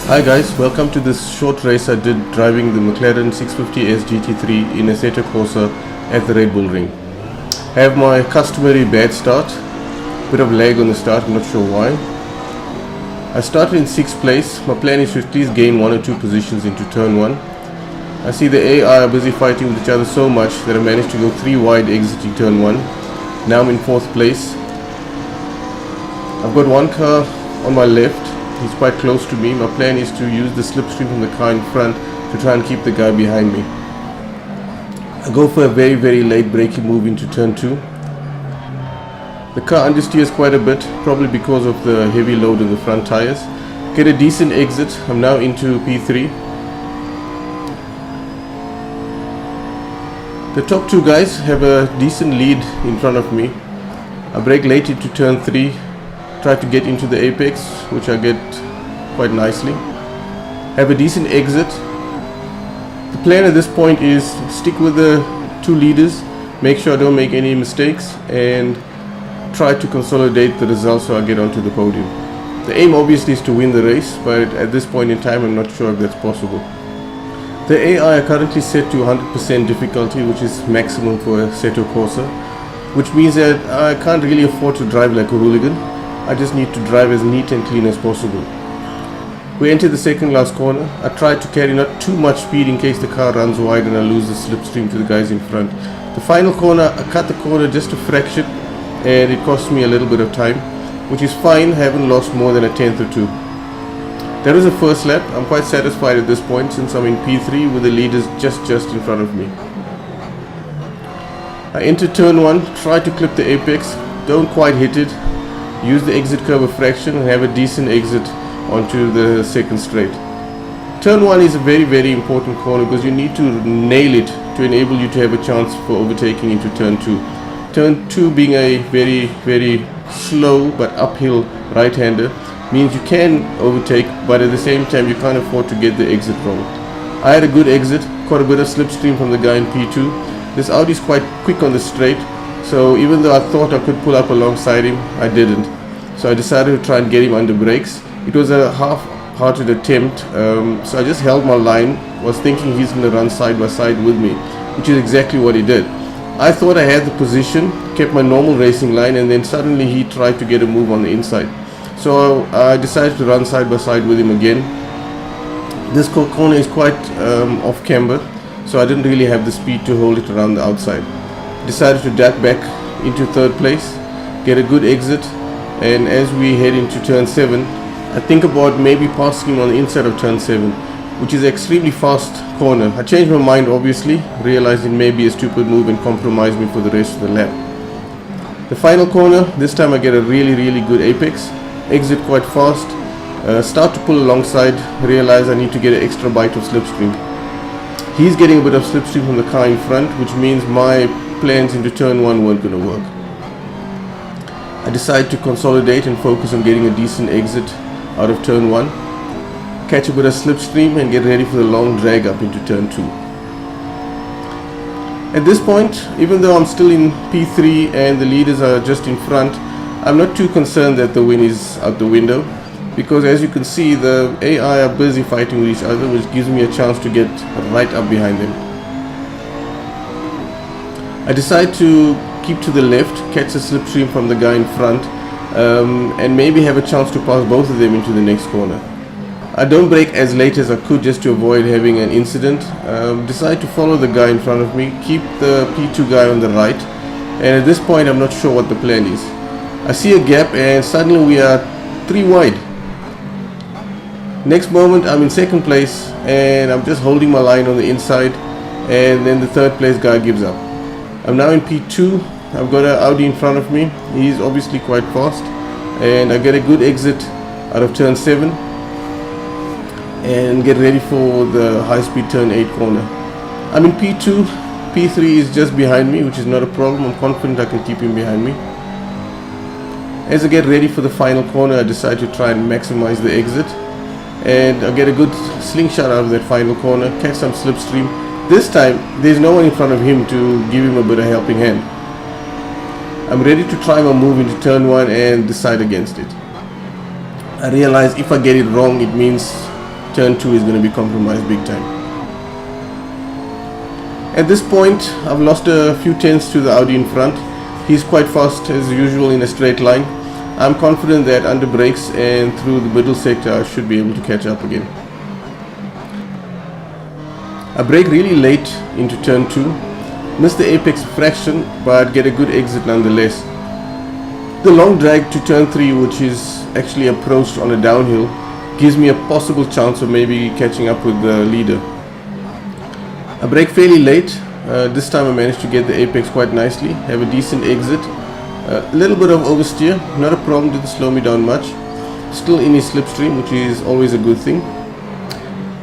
Hi guys, welcome to this short race I did driving the Mclaren 650S GT3 in Assetto Corsa at the Red Bull Ring. I have my customary bad start, bit of lag on the start, I'm not sure why. I started in 6th place. My plan is to at least gain 1 or 2 positions into turn 1. I see the AI are busy fighting with each other so much that I managed to go 3 wide exiting turn 1. Now I'm in 4th place. I've got one car on my left. He's quite close to me. My plan is to use the slipstream from the car in front to try and keep the guy behind me. I go for a very late braking move into turn 2. The car understeers quite a bit, probably because of the heavy load on the front tires. Get a decent exit. I'm now into P3. The top 2 guys have a decent lead in front of me. I brake late into turn 3. Try to get into the apex, which I get quite nicely. Have a decent exit. The plan at this point is stick with the 2 leaders, make sure I don't make any mistakes, and try to consolidate the results so I get onto the podium. The aim obviously is to win the race, but at this point in time I'm not sure if that's possible. The AI are currently set to 100% difficulty, which is maximum for Assetto Corsa, which means that I can't really afford to drive like a hooligan. I just need to drive as neat and clean as possible. We enter the second last corner. I try to carry not too much speed in case the car runs wide and I lose the slipstream to the guys in front. The final corner, I cut the corner just a fraction and it cost me a little bit of time, which is fine. I haven't lost more than a tenth or 2. That was the first lap. I'm quite satisfied at this point since I'm in P3 with the leaders just in front of me. I enter turn 1, try to clip the apex, don't quite hit it. Use the exit curve a fraction and have a decent exit onto the second straight. Turn 1 is a very important corner because you need to nail it to enable you to have a chance for overtaking into turn 2. Turn 2 being a very slow but uphill right-hander means you can overtake, but at the same time you can't afford to get the exit wrong. I had a good exit, caught a bit of slipstream from the guy in P2. This Audi is quite quick on the straight, so even though I thought I could pull up alongside him, I didn't. So I decided to try and get him under brakes. It was a half-hearted attempt, so I just held my line, was thinking he's going to run side by side with me, which is exactly what he did. I thought I had the position, kept my normal racing line, and then suddenly he tried to get a move on the inside. So I decided to run side by side with him again. This corner is quite off camber, so I didn't really have the speed to hold it around the outside. Decided to duck back into 3rd place, get a good exit, and as we head into turn 7, I think about maybe passing him on the inside of turn 7, which is an extremely fast corner. I changed my mind obviously, realized it may be a stupid move and compromise me for the rest of the lap. The final corner, this time I get a really good apex, exit quite fast, start to pull alongside, realize I need to get an extra bite of slipstream. He's getting a bit of slipstream from the car in front, which means my plans into turn 1 weren't going to work. I decided to consolidate and focus on getting a decent exit out of turn 1, catch a bit of slipstream and get ready for the long drag up into turn 2. At this point, even though I'm still in P3 and the leaders are just in front, I'm not too concerned that the win is out the window, because as you can see the AI are busy fighting with each other, which gives me a chance to get right up behind them. I decide to keep to the left, catch the slipstream from the guy in front, and maybe have a chance to pass both of them into the next corner. I don't brake as late as I could just to avoid having an incident. Decide to follow the guy in front of me, keep the P2 guy on the right, and at this point I'm not sure what the plan is. I see a gap and suddenly we are 3 wide. Next moment I'm in 2nd place and I'm just holding my line on the inside, and then the 3rd place guy gives up. I'm now in P2. I've got an Audi in front of me. He's obviously quite fast, and I get a good exit out of turn 7 and get ready for the high-speed turn 8 corner. I'm in P2. P3 is just behind me, which is not a problem. I'm confident I can keep him behind me. As I get ready for the final corner, I decide to try and maximize the exit, and I get a good slingshot out of that final corner, catch some slipstream. This time there's no one in front of him to give him a bit of helping hand. I'm ready to try my move into turn 1 and decide against it. I realize if I get it wrong, it means turn 2 is going to be compromised big time. At this point, I've lost a few tenths to the Audi in front. He's quite fast as usual in a straight line. I'm confident that under brakes and through the middle sector I should be able to catch up again. I brake really late into turn 2, missed the apex fraction but get a good exit nonetheless. The long drag to turn 3, which is actually approached on a downhill, gives me a possible chance of maybe catching up with the leader. I brake fairly late. This time I managed to get the apex quite nicely, have a decent exit. A little bit of oversteer, not a problem, didn't slow me down much. Still in his slipstream, which is always a good thing.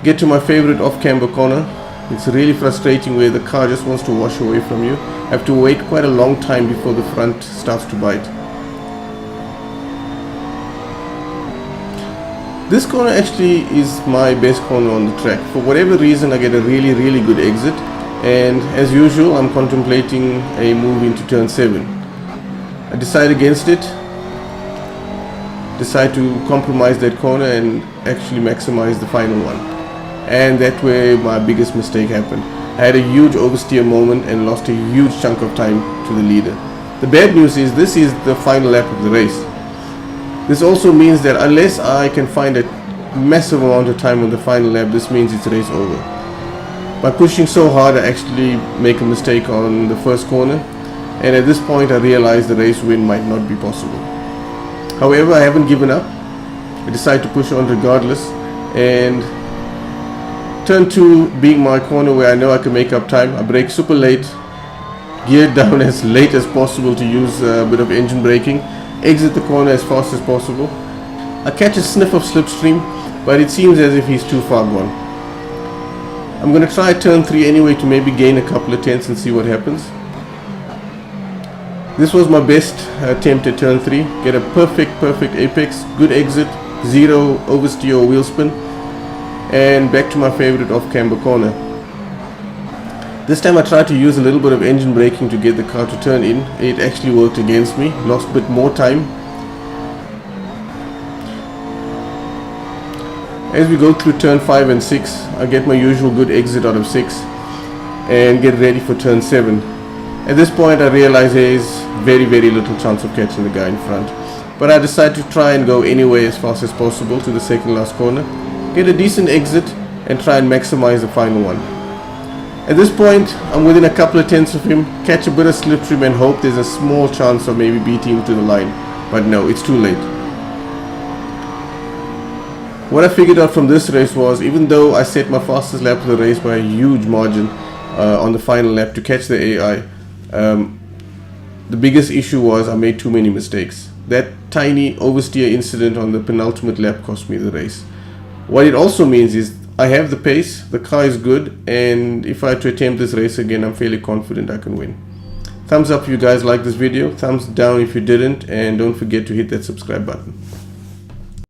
Get to my favorite off-camber corner. It's really frustrating where the car just wants to wash away from you. I have to wait quite a long time before the front starts to bite. This corner actually is my best corner on the track. For whatever reason I get a really good exit, and as usual I'm contemplating a move into turn 7. I decide against it, decide to compromise that corner and actually maximize the final one. And that's where my biggest mistake happened. I had a huge oversteer moment and lost a huge chunk of time to the leader. The bad news is this is the final lap of the race. This also means that unless I can find a massive amount of time on the final lap, this means it's race over. By pushing so hard I actually make a mistake on the first corner, and at this point I realize the race win might not be possible. However, I haven't given up. I decide to push on regardless, and turn 2 being my corner where I know I can make up time, I brake super late, geared down as late as possible to use a bit of engine braking, exit the corner as fast as possible. I catch a sniff of slipstream, but it seems as if he's too far gone. I'm going to try turn 3 anyway to maybe gain a couple of tenths and see what happens. This was my best attempt at turn 3, get a perfect apex, good exit, zero oversteer or wheel spin, and back to my favorite off-camber corner. This time I tried to use a little bit of engine braking to get the car to turn in. It actually worked against me, lost a bit more time. As we go through turn 5 and 6, I get my usual good exit out of 6 and get ready for turn 7. At this point I realize there is very little chance of catching the guy in front, but I decide to try and go anyway as fast as possible to the second last corner, get a decent exit and try and maximize the final one. At this point I'm within a couple of tenths of him, catch a bit of slipstream and hope there's a small chance of maybe beating him to the line, but no, it's too late. What I figured out from this race was, even though I set my fastest lap of the race by a huge margin on the final lap to catch the AI, the biggest issue was I made too many mistakes. That tiny oversteer incident on the penultimate lap cost me the race. What it also means is I have the pace, the car is good, and if I had to attempt this race again, I'm fairly confident I can win. Thumbs up if you guys like this video, thumbs down if you didn't, and don't forget to hit that subscribe button.